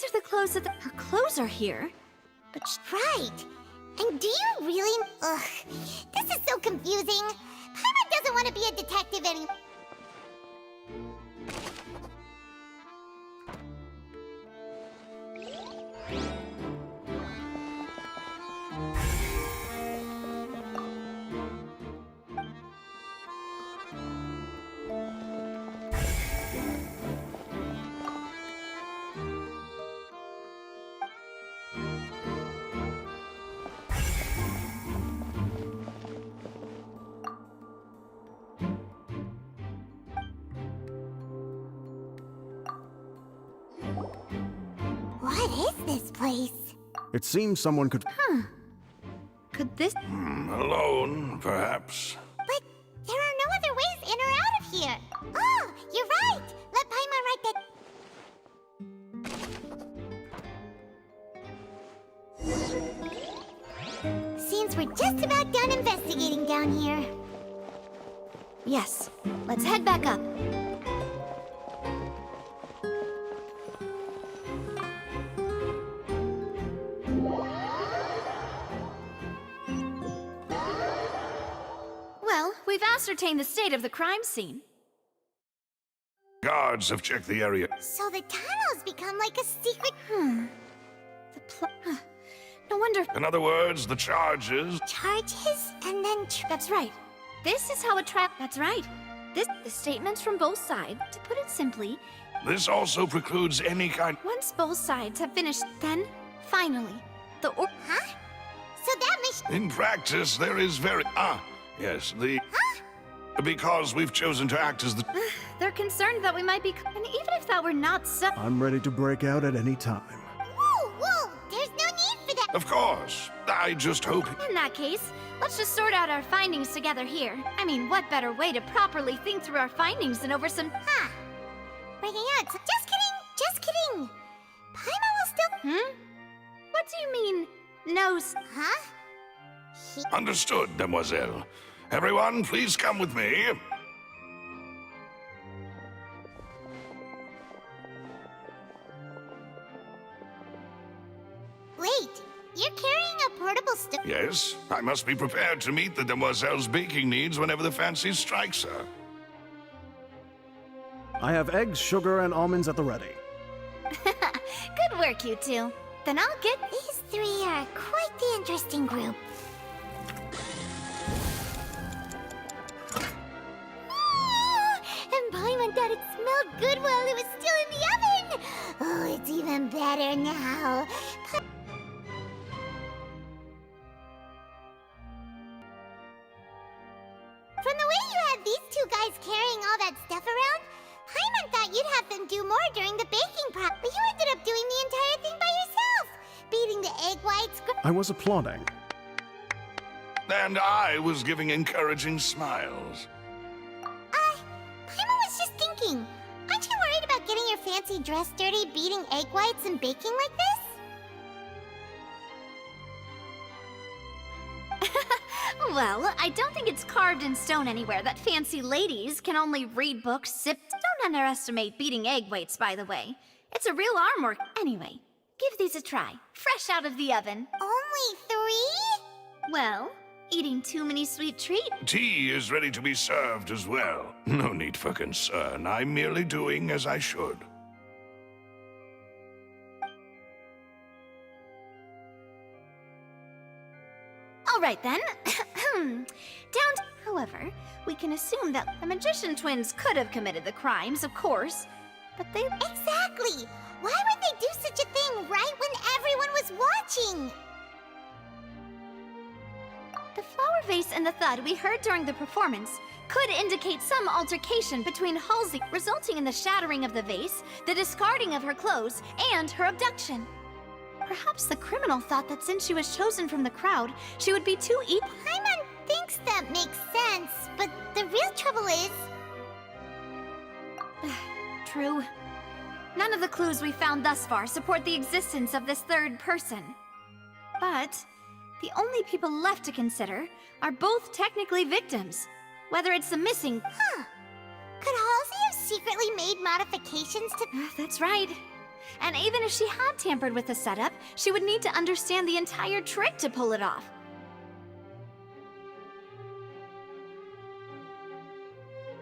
are the clothes that her clothes are here. But Right. And do you really... Ugh. This is so confusing. Paimon doesn't want to be a detective anymore. What is this place? It seems someone could... could this... Alone, perhaps. But there are no other ways in or out of here. Oh, you're right. Let Paimon write that. Seems we're just about done investigating down here. Yes, let's head back up. Well, we've ascertained the state of the crime scene. Guards have checked the area. So the tunnel's become like a secret... No wonder... In other words, the charges... Charges and then... That's right. This is how a trap... That's right. The statements from both sides. To put it simply, This also precludes any kind... once both sides have finished, then, finally, the or... Huh? So that mission... In practice, there is very... yes, the... Huh? Because we've chosen to act as the... They're concerned that we might be... And even if that were not so... I'm ready to break out at any time. Whoa, whoa! There's no need for that! Of course. I just hope... In that case, let's just sort out our findings together here. I mean, what better way to properly think through our findings than over some... Huh. Breaking out. Just kidding! Just kidding! Paimon will still... What do you mean, nose? Huh? Understood, demoiselle. Everyone, please come with me. Wait, you're carrying a portable stove? Yes, I must be prepared to meet the demoiselle's baking needs whenever the fancy strikes her. I have eggs, sugar, and almonds at the ready. Good work, you two. Then I'll get... These three are quite the interesting group. And Paimon thought it smelled good while it was still in the oven! Oh, it's even better now. From the way you had these two guys carrying all that stuff around, Paimon thought you'd have them do more during the baking prep, but you ended up doing the entire thing by yourself! Beating the egg whites... I was applauding. And I was giving encouraging smiles. Paimon was just thinking, aren't you worried about getting your fancy dress dirty beating egg whites and baking like this? Well, I don't think it's carved in stone anywhere that fancy ladies can only read books, sip... Don't underestimate beating egg whites, by the way. It's a real arm work. Anyway, give these a try. Fresh out of the oven. Only 3? Well, eating too many sweet treats? Tea is ready to be served as well. No need for concern. I'm merely doing as I should. All right, then. However, we can assume that the magician twins could have committed the crimes, of course, but they... Exactly! Why would they do such a thing right when everyone was watching? The flower vase and the thud we heard during the performance could indicate some altercation between Halsey, resulting in the shattering of the vase, the discarding of her clothes, and her abduction. Perhaps the criminal thought that since she was chosen from the crowd, she would be too Paimon thinks that makes sense, but the real trouble is... True. None of the clues we found thus far support the existence of this third person. But the only people left to consider are both technically victims. Whether it's the missing... Huh. Could Halsey have secretly made modifications to... That's right. And even if she had tampered with the setup, she would need to understand the entire trick to pull it off.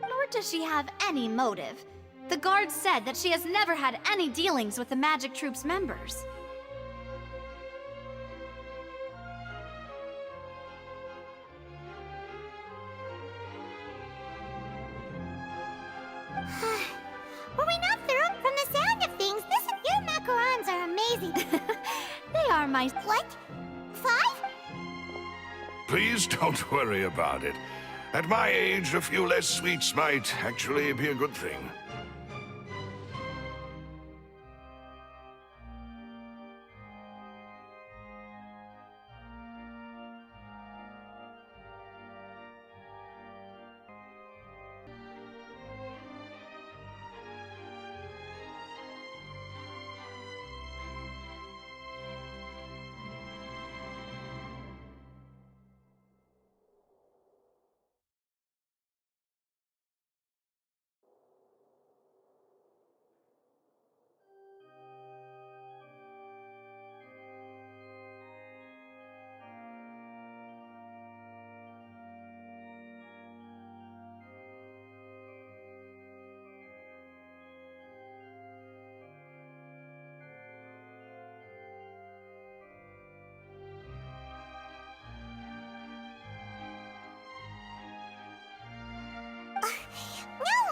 Nor does she have any motive. The guard said that she has never had any dealings with the Magic Troop's members. Were we not through? From the sound of things, your macarons are amazing. They are my... What? 5? Please don't worry about it. At my age, a few less sweets might actually be a good thing.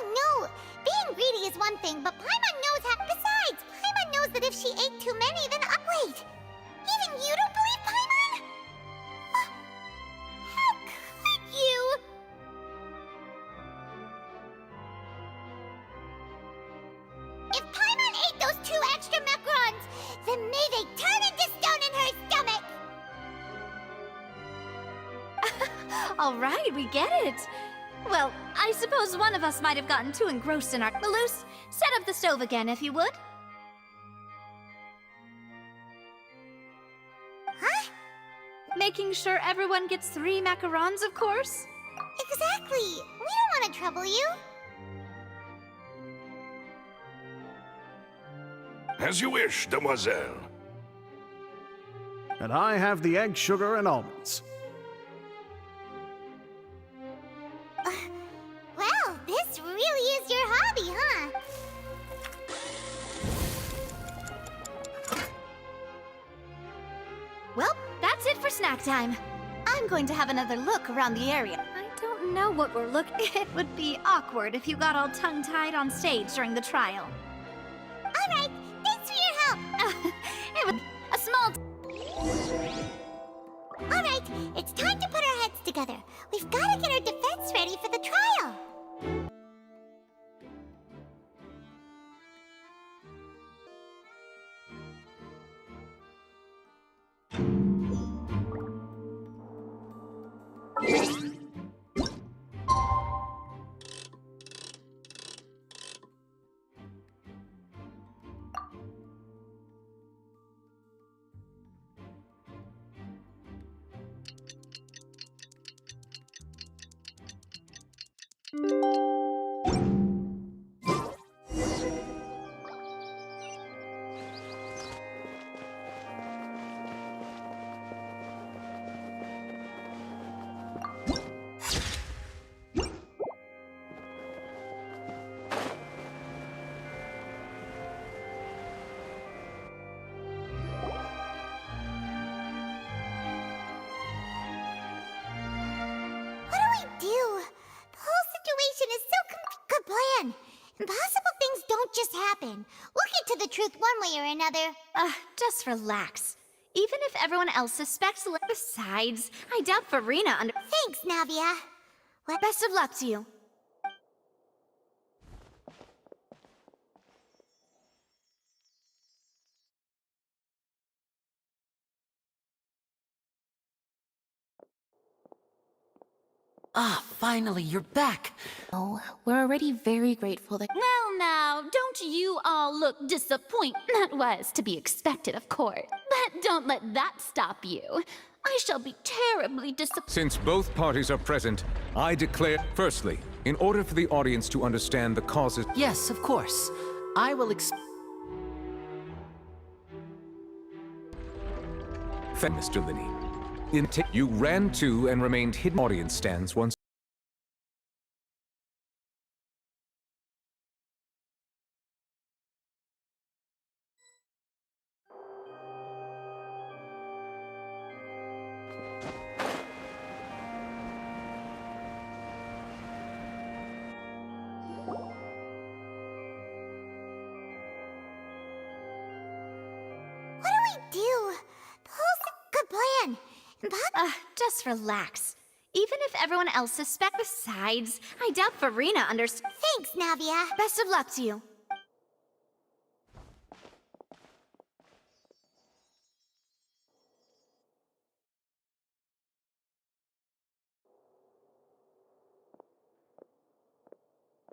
No! Being greedy is one thing, but Paimon knows how. Besides, Paimon knows that if she ate too many, then. Wait! Even you don't believe Paimon? How could you? If Paimon ate those 2 extra macarons, then may they turn into stone in her stomach! All right, we get it. Well, I suppose one of us might have gotten too engrossed in our... Malus, set up the stove again, if you would. Huh? Making sure everyone gets 3 macarons, of course. Exactly! We don't want to trouble you! As you wish, demoiselle. And I have the egg, sugar, and almonds. Well, this really is your hobby, huh? Well, that's it for snack time. I'm going to have another look around the area. I don't know what we're looking... It would be awkward if you got all tongue-tied on stage during the trial. Alright, thanks for your help! It would... a small... Alright, it's time to put our heads together. We've got to get our defense ready for the trial. Good plan. Impossible things don't just happen. We'll get to the truth one way or another. Just relax. Even if everyone else suspects... Besides, I doubt Farina under... Thanks, Navia. Best of luck to you. Finally, you're back. Oh, we're already very grateful that... Well, now, don't you all look disappointed? That was to be expected, of course. But don't let that stop you. I shall be terribly disappointed. Since both parties are present, I declare... Firstly, in order for the audience to understand the causes... Yes, of course. I will Mr. Linney. You ran to and remained hidden audience stands once. What do we do? The whole good plan. Just relax. Even if everyone else suspects. Besides, I doubt Farina understands. Thanks, Navia. Best of luck to you.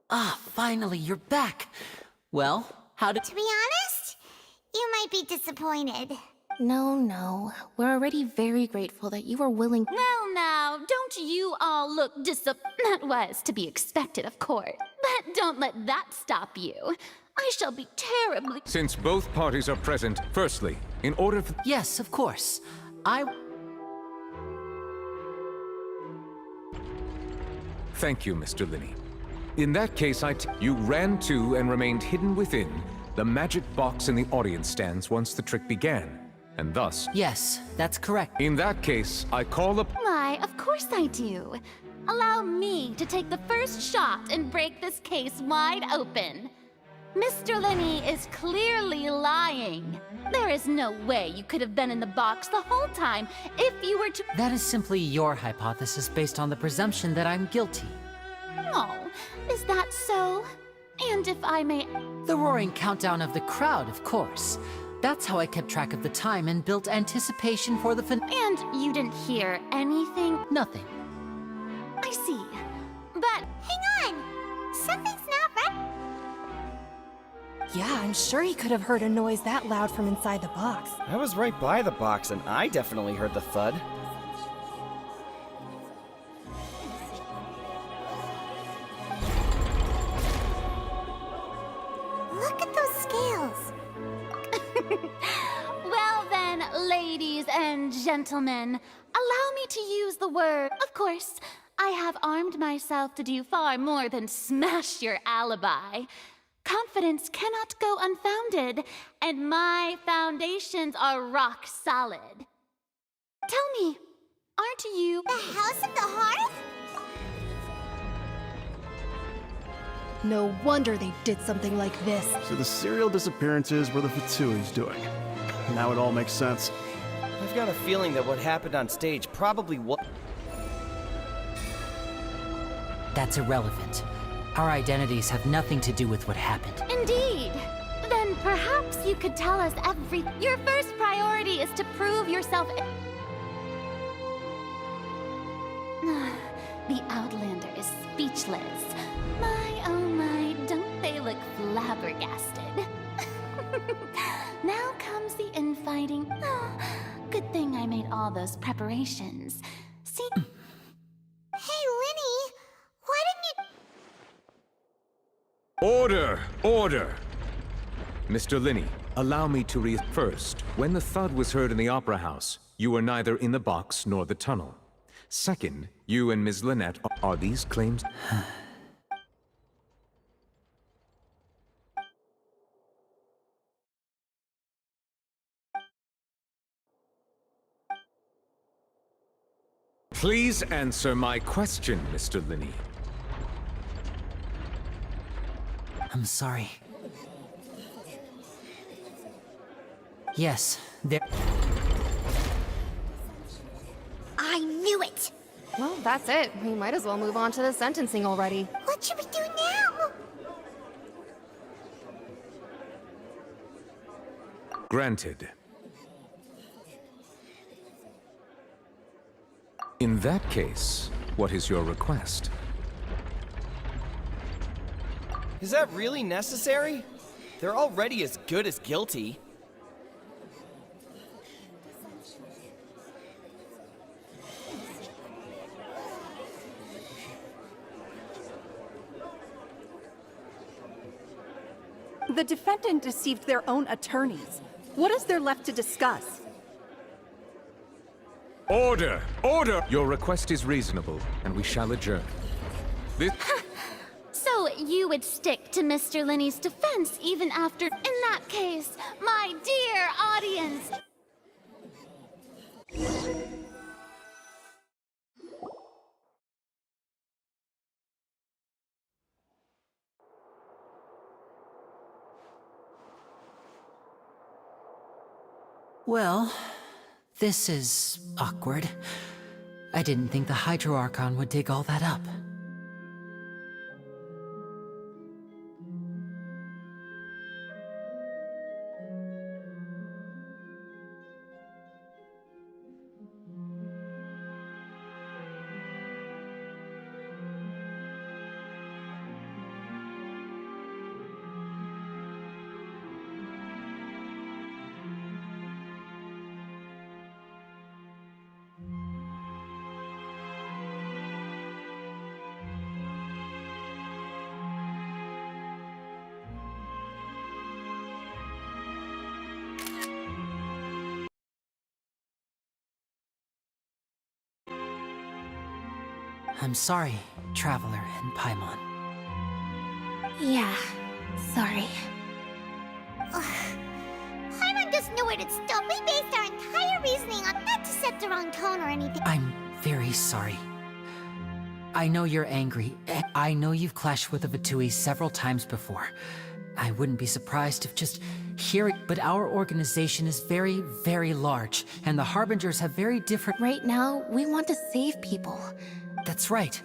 Ah, finally, you're back. Well, how did... To be honest, you might be disappointed. No. We're already very grateful that you were willing. Well, now, don't you all look That was to be expected, of course. But don't let that stop you. I shall be terribly... Since both parties are present, firstly, in order for... Yes, of course. Thank you, Mr. Linney. In that case, you ran to and remained hidden within the magic box in the audience stands once the trick began, and thus... Yes, that's correct. In that case, I call up... Why, of course I do. Allow me to take the first shot and break this case wide open. Mr. Linney is clearly lying. There is no way you could have been in the box the whole time if you were to... That is simply your hypothesis based on the presumption that I'm guilty. Oh, is that so? And if I may... The roaring countdown of the crowd, of course. That's how I kept track of the time and built anticipation for the And you didn't hear anything? Nothing. I see. But... Hang on! Something's not right. Yeah, I'm sure he could have heard a noise that loud from inside the box. I was right by the box, and I definitely heard the thud. Look at those scales. Well then, ladies and gentlemen, allow me to use the word... Of course, I have armed myself to do far more than smash your alibi. Confidence cannot go unfounded, and my foundations are rock solid. Tell me, aren't you... The House of the Hearth? No wonder they did something like this. So the serial disappearances were the Fatsui's doing. Now it all makes sense. I've got a feeling that what happened on stage probably was... That's irrelevant. Our identities have nothing to do with what happened. Indeed. Then perhaps you could tell us everything. Your first priority is to prove yourself... The Outlander is speechless. My, oh my, don't they look flabbergasted? Now comes the infighting. Oh, good thing I made all those preparations. See... Hey, Linny, why didn't you... Order! Order! Mr. Linney, allow me to First, when the thud was heard in the Opera House, you were neither in the box nor the tunnel. Second, you and Ms. Lynette are these claims... Please answer my question, Mr. Linney. I'm sorry. Yes, there... I knew it! Well, that's it. We might as well move on to the sentencing already. What should we do now? Granted. In that case, what is your request? Is that really necessary? They're already as good as guilty. The defendant deceived their own attorneys. What is there left to discuss? Order! Order! Your request is reasonable, and we shall adjourn. This... So you would stick to Mr. Linney's defense even after... In that case, my dear audience... Well, this is awkward. I didn't think the Hydro Archon would dig all that up. I'm sorry, Traveler and Paimon. Yeah, sorry. Paimon doesn't know where to stop. We based our entire reasoning on not to set the wrong tone or anything. I'm very sorry. I know you're angry. I know you've clashed with the Fatui several times before. I wouldn't be surprised if just hearing... But our organization is very, very large, and the Harbingers have very different... Right now, we want to save people. That's right.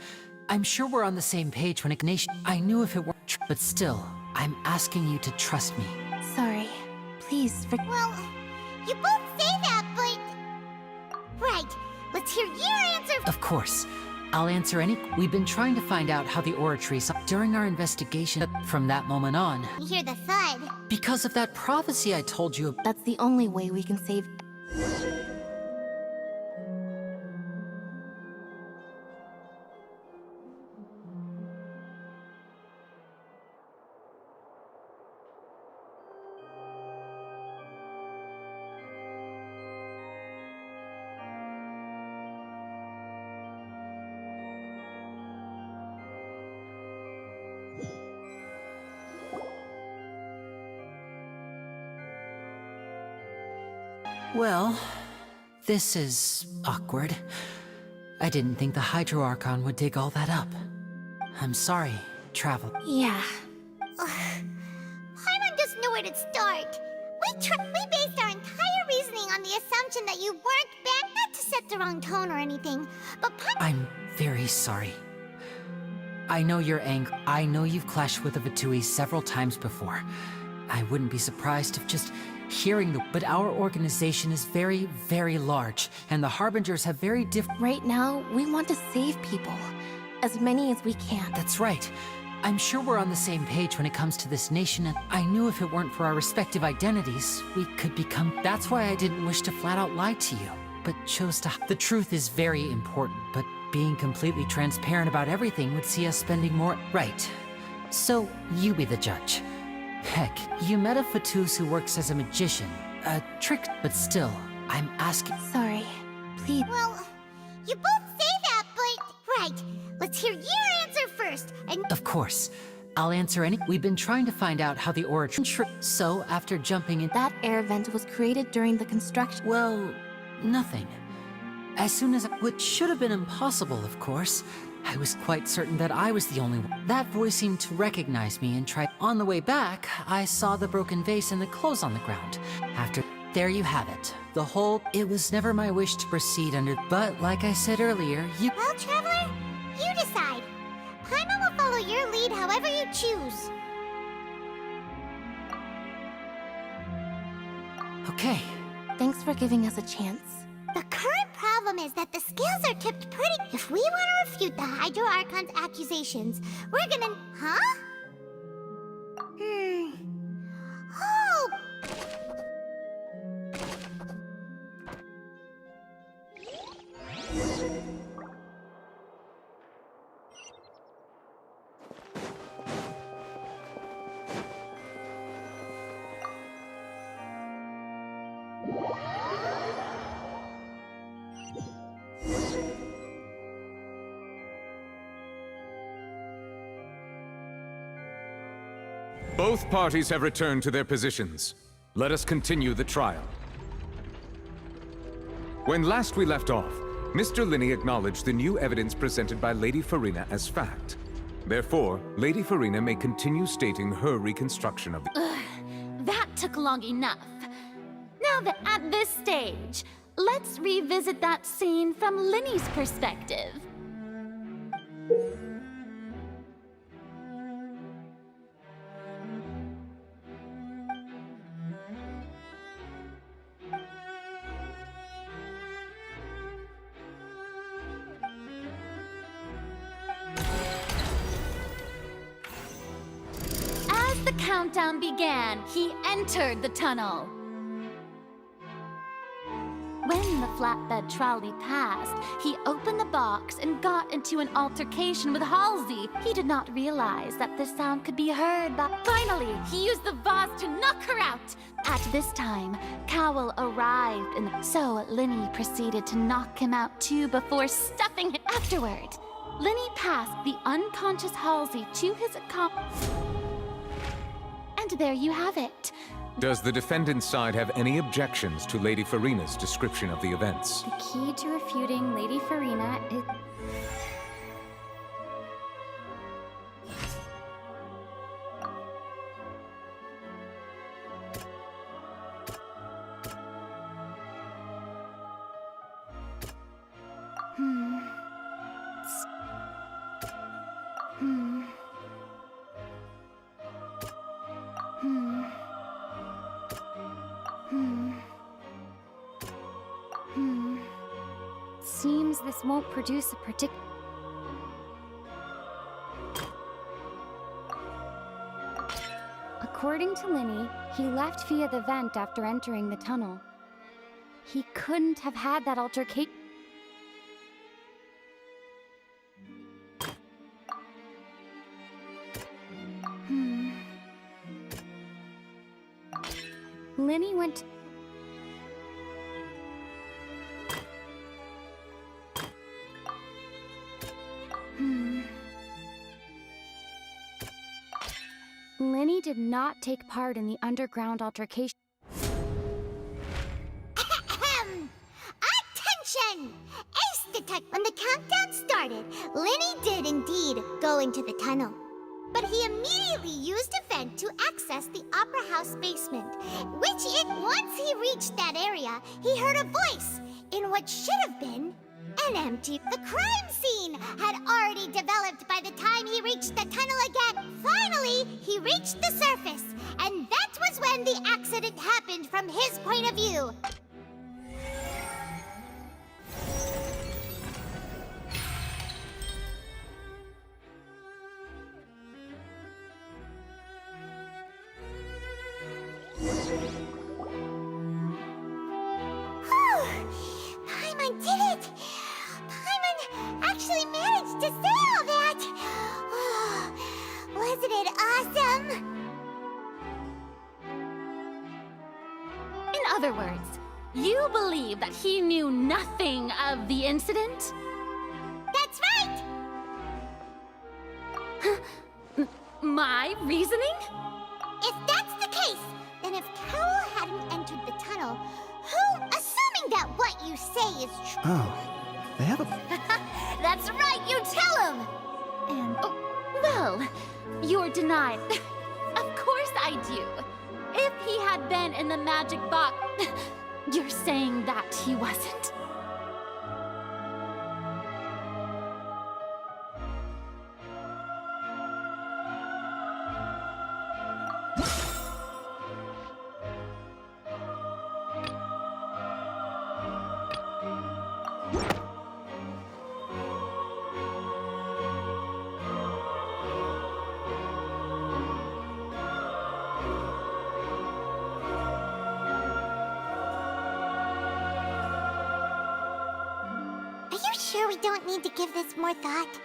I'm sure we're on the same page when Ignatius... I knew if it weren't true, but still, I'm asking you to trust me. Sorry. Please, Well, you both say that, but... Right. Let's hear your answer. Of course. I'll answer any... We've been trying to find out how the oratory... During our investigation, from that moment on... You hear the thud. Because of that prophecy I told you... That's the only way we can save... Well, this is awkward. I didn't think the Hydro Archon would dig all that up. I'm sorry, Travel. Yeah. Paimon doesn't know where to start. We based our entire reasoning on the assumption that you weren't back, not to set the wrong tone or anything, but I'm very sorry. I know you're angry. I know you've clashed with the Fatui several times before. I wouldn't be surprised if just hearing the... But our organization is very, very large, and the Harbingers have very different... Right now, we want to save people. As many as we can. That's right. I'm sure we're on the same page when it comes to this nation, and I knew if it weren't for our respective identities, we could become... That's why I didn't wish to flat out lie to you, but chose to... The truth is very important, but being completely transparent about everything would see us spending more... Right. So, you be the judge. Heck, you met a Fatus who works as a magician, a trick, but still, I'm asking... Sorry. Please. well, you both say that, but... Right. Let's hear your answer first, and... Of course. I'll answer any... We've been trying to find out how the oratory... So, after jumping in... That air vent was created during the construction. Well, nothing. As soon as... Which should have been impossible, of course. I was quite certain that I was the only one. That voice seemed to recognize me and try... On the way back, I saw the broken vase and the clothes on the ground. After... There you have it. The whole... It was never my wish to proceed under... But, like I said earlier, you... Well, Traveler, you decide. Paimon will follow your lead however you choose. Okay. Thanks for giving us a chance. The current problem is that the scales are tipped pretty... If we want to refute the Hydro Archon's accusations, we're gonna... Huh? Oh! Both parties have returned to their positions. Let us continue the trial. When last we left off, Mr. Linney acknowledged the new evidence presented by Lady Farina as fact. Therefore, Lady Farina may continue stating her reconstruction of the... That took long enough. Now that at this stage, let's revisit that scene from Linney's perspective. As the countdown began, he entered the tunnel. When the flatbed trolley passed, he opened the box and got into an altercation with Halsey. He did not realize that the sound could be heard, but finally, he used the vase to knock her out. At this time, Cowell arrived, and so Linney proceeded to knock him out too before stuffing him afterward. Linney passed the unconscious Halsey to his accomplice. And there you have it. Does the defendant's side have any objections to Lady Farina's description of the events? The key to refuting Lady Farina is... Seems this won't produce a particular... According to Linney, he left via the vent after entering the tunnel. He couldn't have had that altercation... Linney went... Linney did not take part in the underground altercation. Attention! Ace detect. When the countdown started, Linney did indeed go into the tunnel. But he immediately used a vent to access the Opera House basement, once he reached that area, he heard a voice in what should have been an empty... The crime scene had already developed by the time he reached the tunnel again. Finally, he reached the surface, and that was when the accident happened from his point of view. Paimon did it! Paimon actually managed to say all that! Oh, wasn't it awesome? In other words, you believe that he knew nothing of the incident? That's right! My reasoning? If that's the case, then if Carol hadn't entered the tunnel, who, assuming that what you say is true... Oh, they have a... That's right, you tell him! And, well, you're denied. Of course I do. If he had been in the magic box, you're saying that he wasn't. Are you sure we don't need to give this more thought?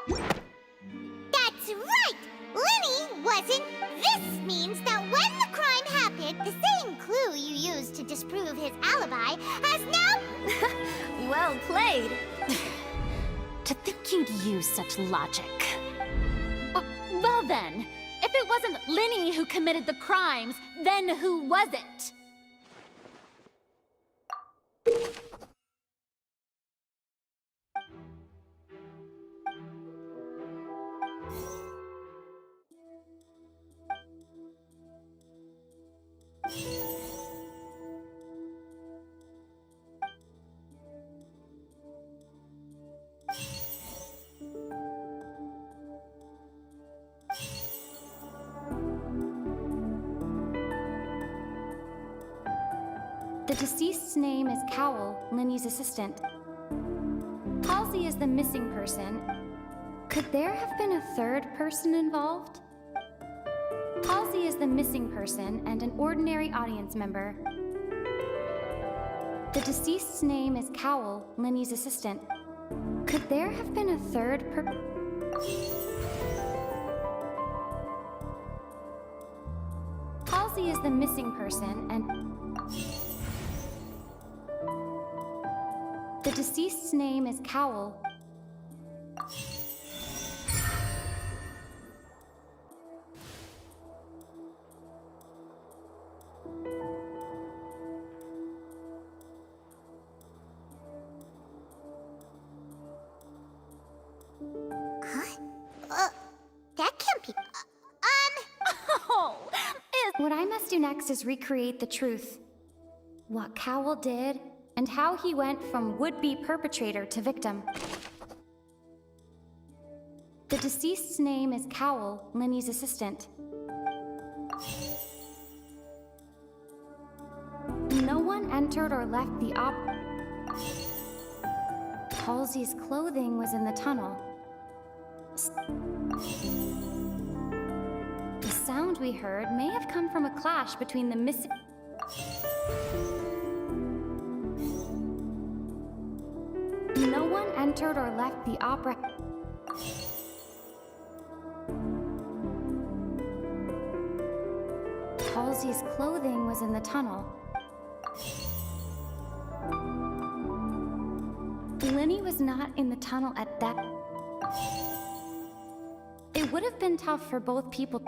That's right! Linny wasn't... This means that when the crime happened, the same clue you used to disprove his alibi has now... Well played. To think you'd use such logic. Well then, if it wasn't Linny who committed the crimes, then who was it? The deceased's name is Cowell, Linny's assistant. Halsey is the missing person. Could there have been a third person involved? Halsey is the missing person and an ordinary audience member. The deceased's name is Cowell, Linny's assistant. Could there have been a third Halsey is the missing person and the deceased's name is Cowell. That can't be. Oh, What I must do next is recreate the truth. What Cowell did, and how he went from would-be perpetrator to victim. The deceased's name is Cowell, Linny's assistant. No one entered or left the Halsey's clothing was in the tunnel. The sound we heard may have come from a clash between the missing... No one entered or left the opera. Halsey's clothing was in the tunnel. Linny was not in the tunnel at that. It would have been tough for both people.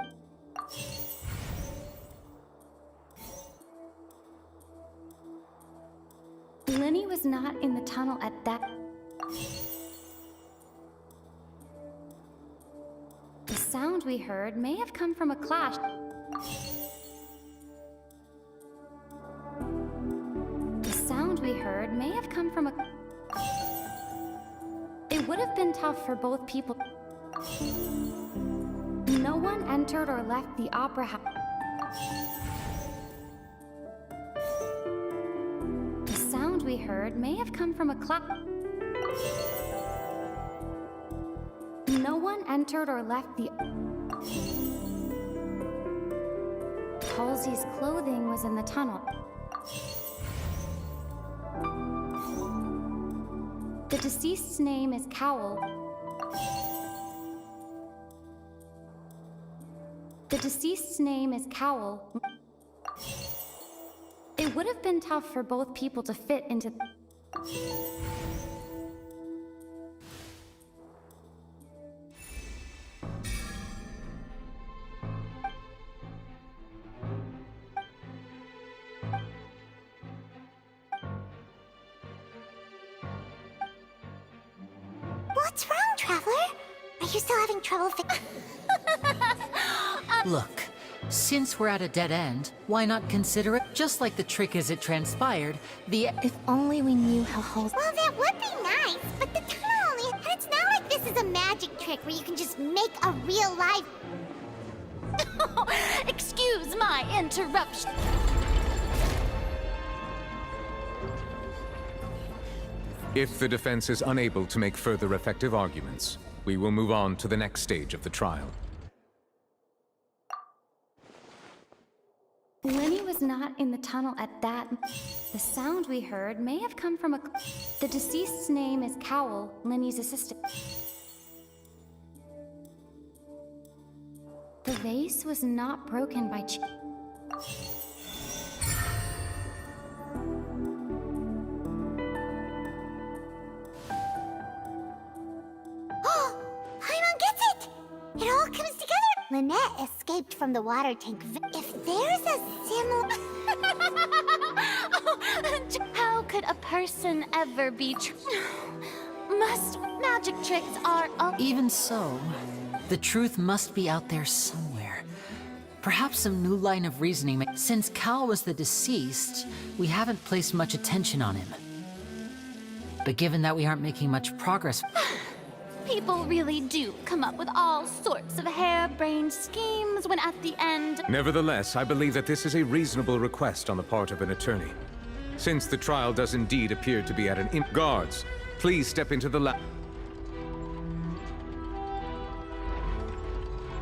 Linny was not in the tunnel at that. The sound we heard may have come from a clash. The sound we heard may have come from a... It would have been tough for both people. No one entered or left the opera house. The sound we heard may have come from a clap. No one entered or left the... Halsey's clothing was in the tunnel. The deceased's name is Cowell. The deceased's name is Cowell. It would have been tough for both people to fit into... What's wrong, Traveler? Are you still having trouble Look, since we're at a dead end, why not consider it just like the trick as it transpired? If only we knew how Halsey... Well, that would be nice, but the tunnel only... And it's not like this is a magic trick where you can just make a real life... excuse my interruption. If the defense is unable to make further effective arguments, we will move on to the next stage of the trial. Linny was not in the tunnel at that... The sound we heard may have come from a... The deceased's name is Cowell, Linny's assistant. The vase was not broken by... Oh, Paimon gets it! It all comes together Lynette escaped from the water tank. If there's a similar... How could a person ever be magic tricks are Even so, the truth must be out there somewhere. Perhaps some new line of reasoning. Since Cal was the deceased, we haven't placed much attention on him. But given that we aren't making much progress... People really do come up with all sorts of harebrained schemes when at the end... Nevertheless, I believe that this is a reasonable request on the part of an attorney. Since the trial does indeed appear to be at an Guards, please step into the lab.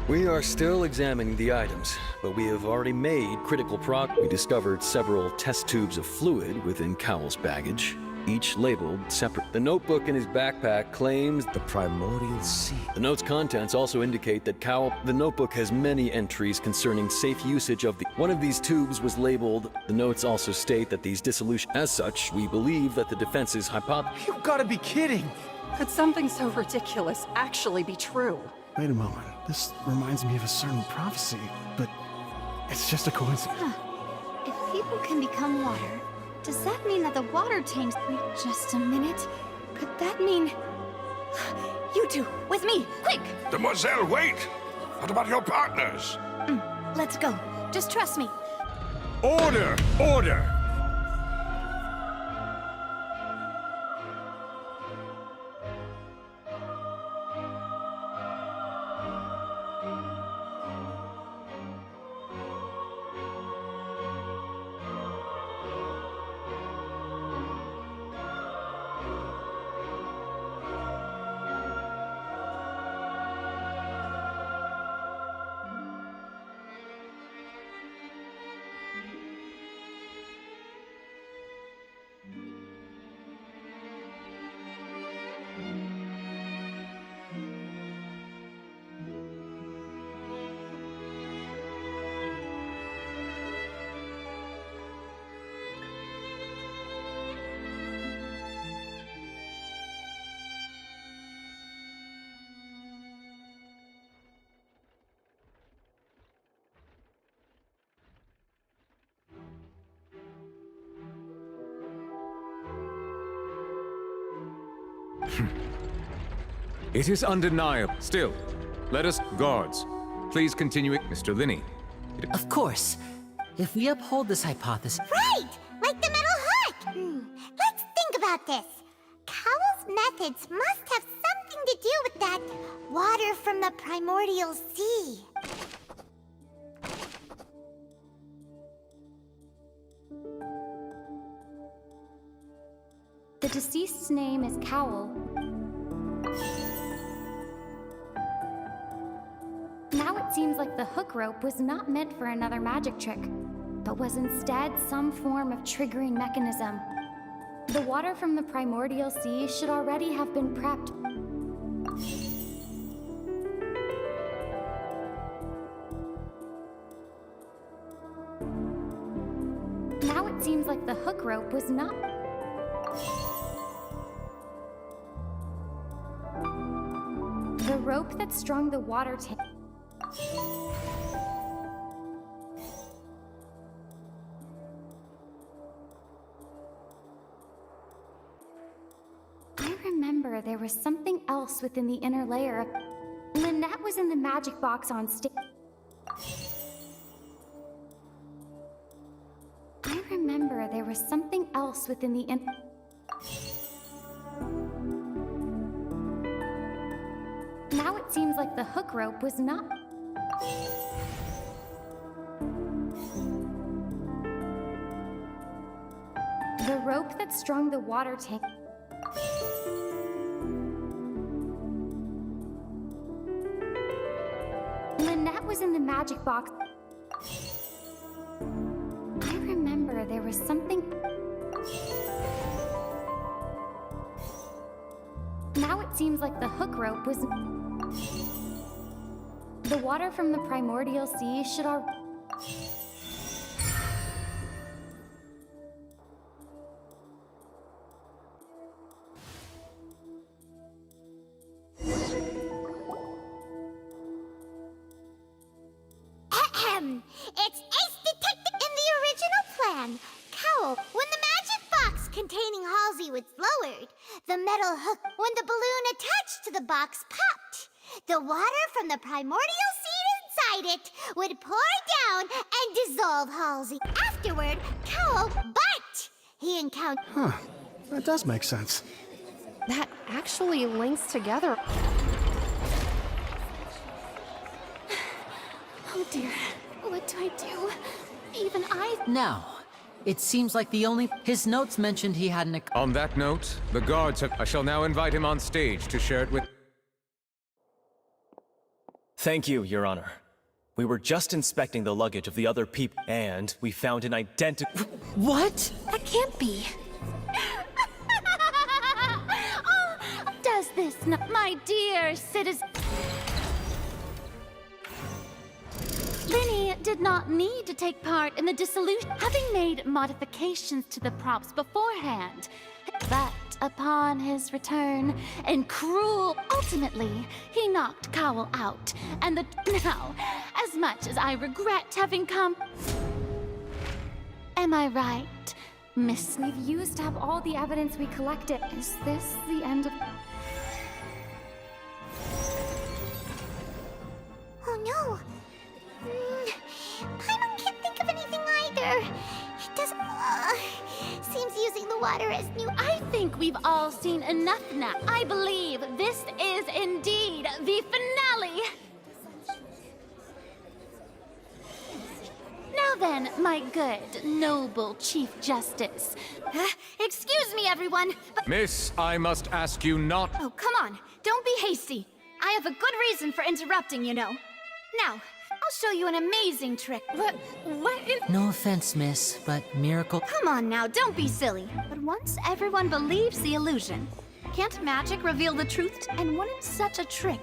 We are still examining the items, but we have already made critical progress. We discovered several test tubes of fluid within Cowell's baggage, each labeled separate. The notebook in his backpack claims the primordial sea. The note's contents also indicate that the notebook has many entries concerning safe usage of the... One of these tubes was labeled. The notes also state that these dissolution... As such, we believe that the defense's hypothesis... You gotta be kidding! Could something so ridiculous actually be true? Wait a moment. This reminds me of a certain prophecy, but it's just a coincidence. If people can become water, does that mean that the water tanks... Wait just a minute. Could that mean... You two, with me, quick! Demoiselle, wait! What about your partners? Let's go. Just trust me. Order! Order! It is undeniable. Still, let us... Guards, please continue it. Mr. Linney. Of course. If we uphold this hypothesis... Right! Like the metal heart! Let's think about this. Cowell's methods must have something to do with that water from the primordial sea. The deceased's name is Cowell. Now it seems like the hook rope was not meant for another magic trick, but was instead some form of triggering mechanism. The water from the primordial sea should already have been prepped. Now it seems like the hook rope was not... The rope that strung the water tank... I remember there was something else within the inner layer of... Lynette was in the magic box on stage. I remember there was something else within the Now it seems like the hook rope was not... The rope that strung the water tank... Lynette was in the magic box. I remember there was something... Now it seems like the hook rope was... The water from the primordial sea should already... metal hook when the balloon attached to the box popped. The water from the primordial seed inside it would pour down and dissolve Halsey. Afterward, Cowell barked. He encountered... Huh. That does make sense. That actually links together. Oh dear, what do I do? Even I... Now, it seems like the only... His notes mentioned he had an... On that note, the guards have... I shall now invite him on stage to share it with... Thank you, Your Honor. We were just inspecting the luggage of the other people, and we found an identical... What? That can't be. Oh, does this not... My dear citizen... Linny did not need to take part in the dissolution, having made modifications to the props beforehand. But upon his return, and ultimately, he knocked Cowell out. And now, as much as I regret having come... Am I right, Miss... We've used up all the evidence we collected. Is this the end of... Oh no! Paimon can't think of anything either. It doesn't... seems using the water as new... I think we've all seen enough now. I believe this is indeed the finale. Now then, my good, noble Chief Justice. Excuse me, everyone, but... Miss, I must ask you not... Oh, come on. Don't be hasty. I have a good reason for interrupting, you know. Now, I'll show you an amazing trick. What No offense, miss, but miracle... Come on now, don't be silly. But once everyone believes the illusion, can't magic reveal the truth? And wouldn't such a trick...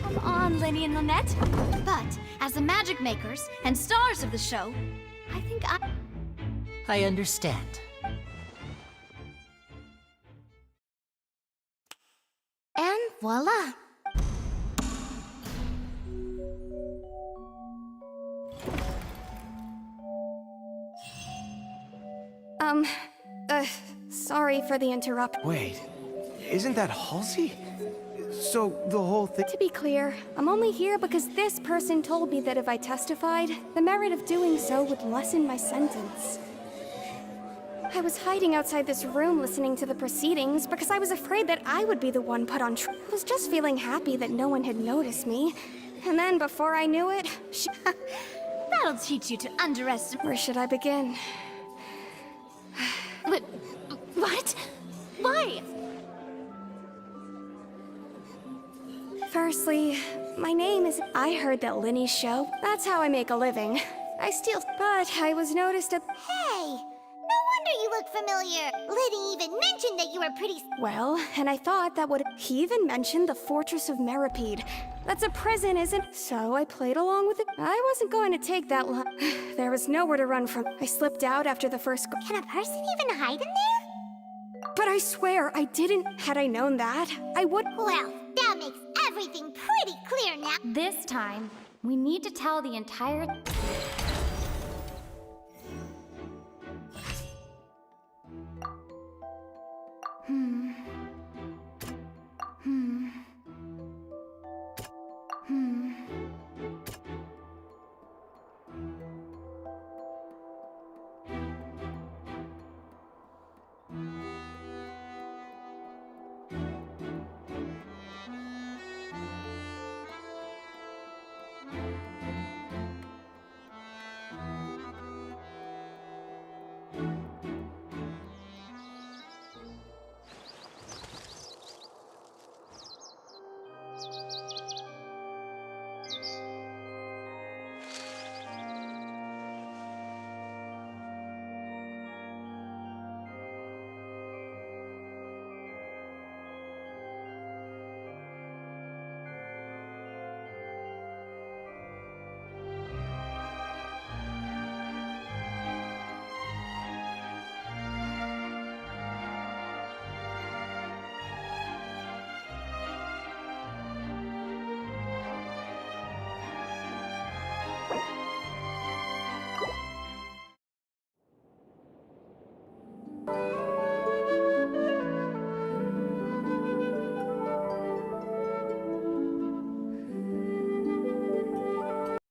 Come on, Linny and Lynette. But, as the magic makers and stars of the show, I think I understand. And voila. Sorry for the interrupt. Wait, isn't that Halsey? So the whole thing... To be clear, I'm only here because this person told me that if I testified, the merit of doing so would lessen my sentence. I was hiding outside this room listening to the proceedings because I was afraid that I would be the one put on trial. I was just feeling happy that no one had noticed me. And then before I knew it, That'll teach you to underestimate... Where should I begin? What? Why? Firstly, my name is... I heard that Linny's show. That's how I make a living. But I was noticed at... Hey! No wonder you look familiar. Liddy even mentioned that you were pretty... Well, and I thought that would... He even mentioned the Fortress of Meripede. That's a prison, isn't... So I played along with it. I wasn't going to take that long. There was nowhere to run from. I slipped out after the first... Can a person even hide in there? But I swear, I didn't. Had I known that, I would... Well, that makes everything pretty clear now. This time, we need to tell the entire...